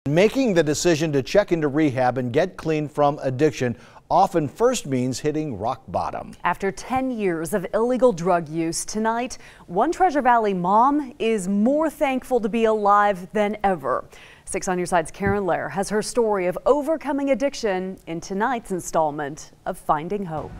Making the decision to check into rehab and get clean from addiction often first means hitting rock bottom. After 10 years of illegal drug use, tonight, one Treasure Valley mom is more thankful to be alive than ever. 6 on Your Side's Karen Lair has her story of overcoming addiction in tonight's installment of Finding Hope.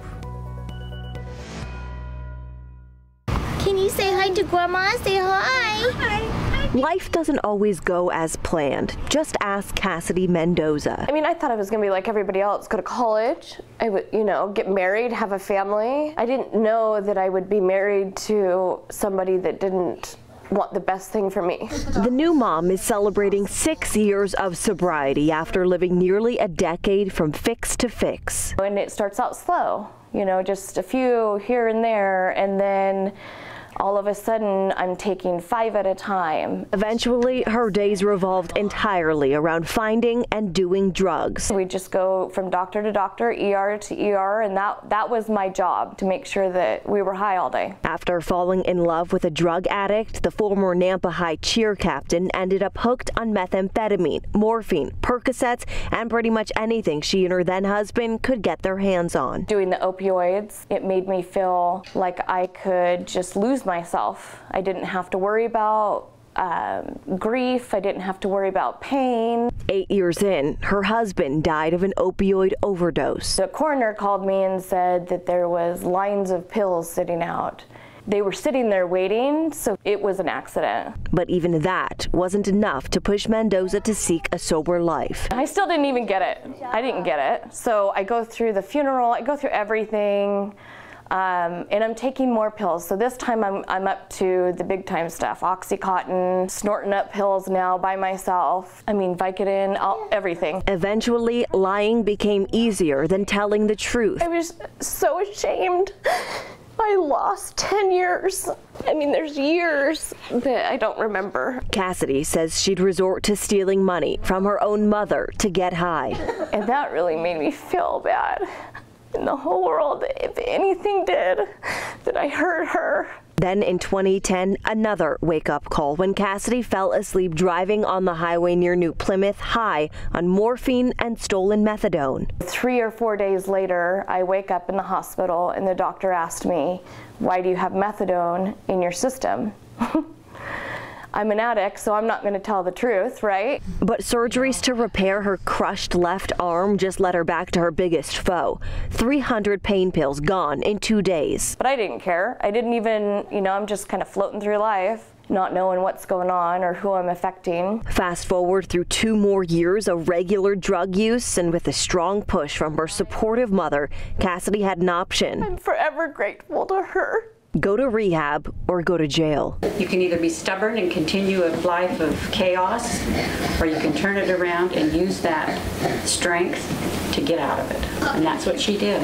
Can you say hi to Grandma? Say hi. Hi. Life doesn't always go as planned. Just ask Cassidy Mendoza. I mean, I thought I was going to be like everybody else, go to college. I would, get married, have a family. I didn't know that I would be married to somebody that didn't want the best thing for me. The new mom is celebrating 6 years of sobriety after living nearly a decade from fix to fix. And it starts out slow, just a few here and there, and then all of a sudden, I'm taking 5 at a time. Eventually, her days revolved entirely around finding and doing drugs. We just go from doctor to doctor, ER to ER, and that was my job, to make sure that we were high all day. After falling in love with a drug addict, the former Nampa High cheer captain ended up hooked on methamphetamine, morphine, Percocets, and pretty much anything she and her then-husband could get their hands on. Doing the opioids, it made me feel like I could just lose myself. I didn't have to worry about grief. I didn't have to worry about pain. 8 years in, her husband died of an opioid overdose. The coroner called me and said that there was lines of pills sitting out. They were sitting there waiting, so it was an accident. But even that wasn't enough to push Mendoza to seek a sober life. I still didn't even get it. I didn't get it. So I go through the funeral, I go through everything. And I'm taking more pills. So this time I'm up to the big time stuff. Oxycontin, snorting up pills now by myself. I mean, Vicodin, everything. Eventually, lying became easier than telling the truth. I was so ashamed. I lost 10 years. I mean, there's years that I don't remember. Cassidy says she'd resort to stealing money from her own mother to get high. And that really made me feel bad. In the whole world, if anything did, that I hurt her. Then in 2010, another wake-up call when Cassidy fell asleep driving on the highway near New Plymouth high on morphine and stolen methadone. 3 or 4 days later, I wake up in the hospital and the doctor asked me, "Why do you have methadone in your system?" I'm an addict, so I'm not going to tell the truth, right? But surgeries to repair her crushed left arm just led her back to her biggest foe. 300 pain pills gone in 2 days. But I didn't care. I didn't even, I'm just kind of floating through life, not knowing what's going on or who I'm affecting. Fast forward through 2 more years of regular drug use, and with a strong push from her supportive mother, Cassidy had an option. I'm forever grateful to her. Go to rehab or go to jail. You can either be stubborn and continue a life of chaos, or you can turn it around and use that strength to get out of it. And that's what she did.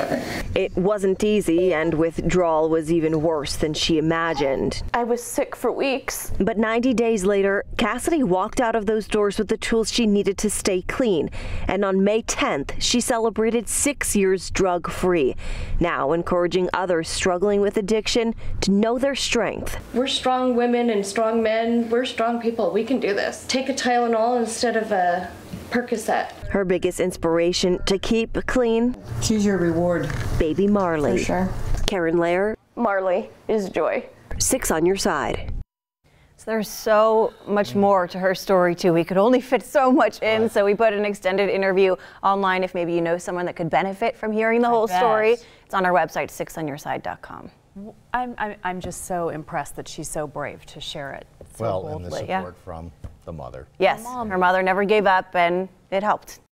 It wasn't easy, and withdrawal was even worse than she imagined. I was sick for weeks. But 90 days later, Cassidy walked out of those doors with the tools she needed to stay clean. And on May 10th, she celebrated 6 years drug-free. Now encouraging others struggling with addiction to know their strength. We're strong women and strong men. We're strong people. We can do this. Take a Tylenol instead of a Percocet. Her biggest inspiration to keep clean? She's your reward. Baby Marley. For sure. Karen Lair. Marley is joy. 6 on Your Side. So there's so much more to her story too. We could only fit so much in, so we put an extended interview online if maybe you know someone that could benefit from hearing the whole story. It's on our website, 6onyourside.com. I'm just so impressed that she's so brave to share it so boldly. And the support from the mother. Yes, her mother never gave up, and it helped.